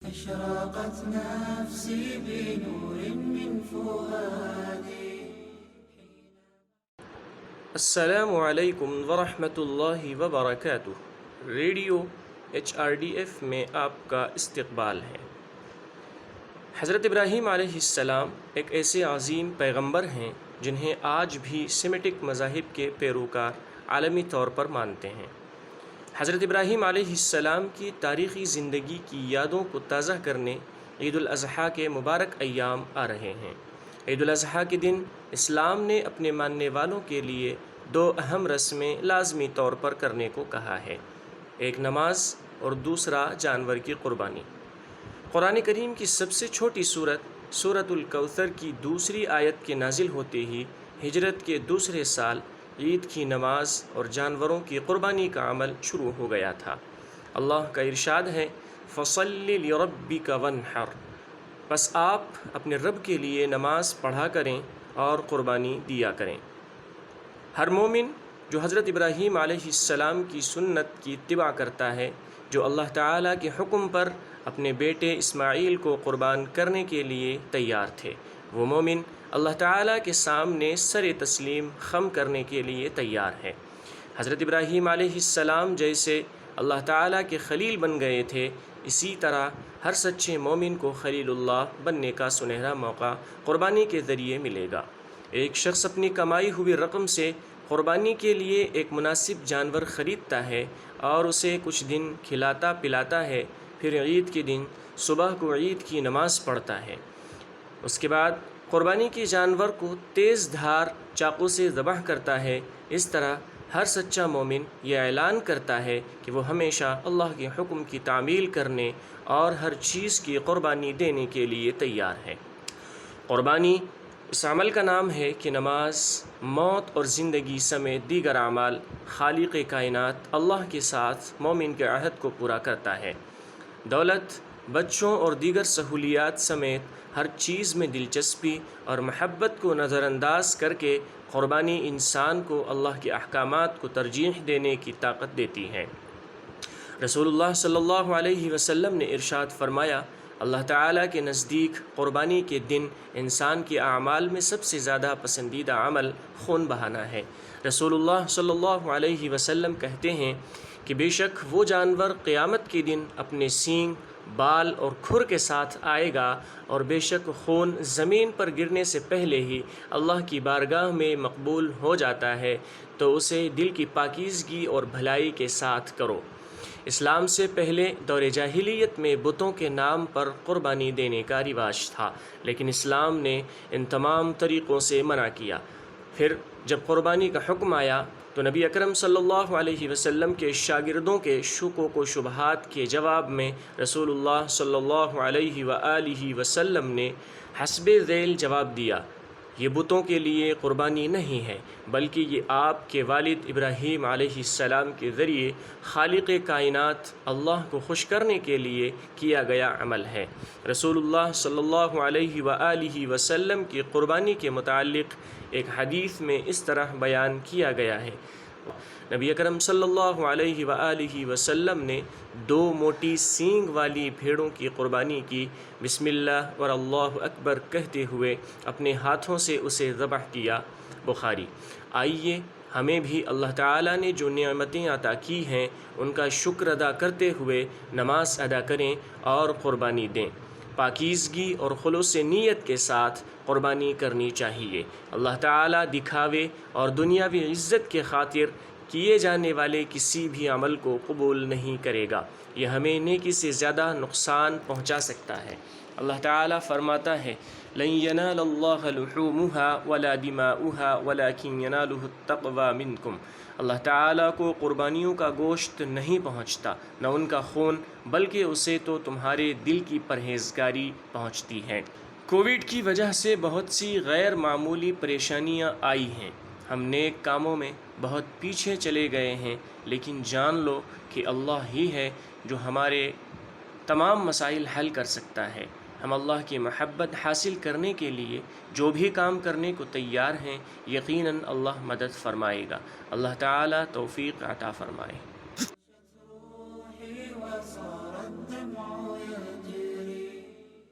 أشرقت نفسي بنور من فؤادي. السلام علیکم ورحمۃ اللہ وبرکاتہ. ریڈیو HRDF میں آپ کا استقبال ہے. حضرت ابراہیم علیہ السلام ایک ایسے عظیم پیغمبر ہیں جنہیں آج بھی سیمیٹک مذاہب کے پیروکار عالمی طور پر مانتے ہیں. حضرت ابراہیم علیہ السلام کی تاریخی زندگی کی یادوں کو تازہ کرنے عید الاضحیٰ کے مبارک ایام آ رہے ہیں. عید الاضحیٰ کے دن اسلام نے اپنے ماننے والوں کے لیے دو اہم رسمیں لازمی طور پر کرنے کو کہا ہے. ایک نماز اور دوسرا جانور کی قربانی. قرآن کریم کی سب سے چھوٹی سورۃ الکوثر کی دوسری آیت کے نازل ہوتے ہی ہجرت کے دوسرے سال عید کی نماز اور جانوروں کی قربانی کا عمل شروع ہو گیا تھا. اللہ کا ارشاد ہے فَصَلِّ لِرَبِّكَ وَانْحَرْ، بس آپ اپنے رب کے لیے نماز پڑھا کریں اور قربانی دیا کریں. ہر مومن جو حضرت ابراہیم علیہ السلام کی سنت کی اتباع کرتا ہے، جو اللہ تعالیٰ کے حکم پر اپنے بیٹے اسماعیل کو قربان کرنے کے لیے تیار تھے، وہ مومن اللہ تعالیٰ کے سامنے سر تسلیم خم کرنے کے لیے تیار ہے. حضرت ابراہیم علیہ السلام جیسے اللہ تعالیٰ کے خلیل بن گئے تھے، اسی طرح ہر سچے مومن کو خلیل اللہ بننے کا سنہرا موقع قربانی کے ذریعے ملے گا. ایک شخص اپنی کمائی ہوئی رقم سے قربانی کے لیے ایک مناسب جانور خریدتا ہے اور اسے کچھ دن کھلاتا پلاتا ہے، پھر عید کے دن صبح کو عید کی نماز پڑھتا ہے. اس کے بعد قربانی کے جانور کو تیز دھار چاقو سے ذبح کرتا ہے. اس طرح ہر سچا مومن یہ اعلان کرتا ہے کہ وہ ہمیشہ اللہ کے حکم کی تعمیل کرنے اور ہر چیز کی قربانی دینے کے لیے تیار ہے. قربانی اس عمل کا نام ہے کہ نماز، موت اور زندگی سمیت دیگر اعمال خالق کائنات اللہ کے ساتھ مومن کے عہد کو پورا کرتا ہے. دولت، بچوں اور دیگر سہولیات سمیت ہر چیز میں دلچسپی اور محبت کو نظر انداز کر کے قربانی انسان کو اللہ کے احکامات کو ترجیح دینے کی طاقت دیتی ہے. رسول اللہ صلی اللہ علیہ وسلم نے ارشاد فرمایا، اللہ تعالیٰ کے نزدیک قربانی کے دن انسان کے اعمال میں سب سے زیادہ پسندیدہ عمل خون بہانا ہے. رسول اللہ صلی اللہ علیہ وسلم کہتے ہیں کہ بے شک وہ جانور قیامت کے دن اپنے سینگ، بال اور کھر کے ساتھ آئے گا، اور بے شک خون زمین پر گرنے سے پہلے ہی اللہ کی بارگاہ میں مقبول ہو جاتا ہے، تو اسے دل کی پاکیزگی اور بھلائی کے ساتھ کرو. اسلام سے پہلے دور جاہلیت میں بتوں کے نام پر قربانی دینے کا رواج تھا، لیکن اسلام نے ان تمام طریقوں سے منع کیا. پھر جب قربانی کا حکم آیا تو نبی اکرم صلی اللہ علیہ وسلم کے شاگردوں کے شکوک و شبہات کے جواب میں رسول اللہ صلی اللہ علیہ وآلہ وسلم نے حسب ذیل جواب دیا، یہ بتوں کے لیے قربانی نہیں ہے، بلکہ یہ آپ کے والد ابراہیم علیہ السلام کے ذریعے خالق کائنات اللہ کو خوش کرنے کے لیے کیا گیا عمل ہے. رسول اللہ صلی اللہ علیہ وآلہ وسلم کی قربانی کے متعلق ایک حدیث میں اس طرح بیان کیا گیا ہے، نبی اکرم صلی اللہ علیہ وآلہ وسلم نے 2 موٹی سینگ والی بھیڑوں کی قربانی کی. بسم اللہ اور اللہ اکبر کہتے ہوئے اپنے ہاتھوں سے اسے ذبح کیا. بخاری. آئیے ہمیں بھی اللہ تعالیٰ نے جو نعمتیں عطا کی ہیں ان کا شکر ادا کرتے ہوئے نماز ادا کریں اور قربانی دیں. پاکیزگی اور خلوص نیت کے ساتھ قربانی کرنی چاہیے. اللہ تعالیٰ دکھاوے اور دنیاوی عزت کے خاطر کیے جانے والے کسی بھی عمل کو قبول نہیں کرے گا. یہ ہمیں نیکی سے زیادہ نقصان پہنچا سکتا ہے. اللہ تعالیٰ فرماتا ہے لَن يَنَالَ اللَّهَ لُحُومُهَا وَلَا دِمَاؤُهَا وَلَكِنْ يَنَالُهُ التَّقْوَى مِنْكُمْ. اللہ تعالیٰ کو قربانیوں کا گوشت نہیں پہنچتا، نہ ان کا خون، بلکہ اسے تو تمہارے دل کی پرہیزگاری پہنچتی ہے. کووڈ کی وجہ سے بہت سی غیر معمولی پریشانیاں آئی ہیں. ہم نیک کاموں میں بہت پیچھے چلے گئے ہیں، لیکن جان لو کہ اللہ ہی ہے جو ہمارے تمام مسائل حل کر سکتا ہے. ہم اللہ کی محبت حاصل کرنے کے لیے جو بھی کام کرنے کو تیار ہیں، یقیناً اللہ مدد فرمائے گا. اللہ تعالیٰ توفیق عطا فرمائے.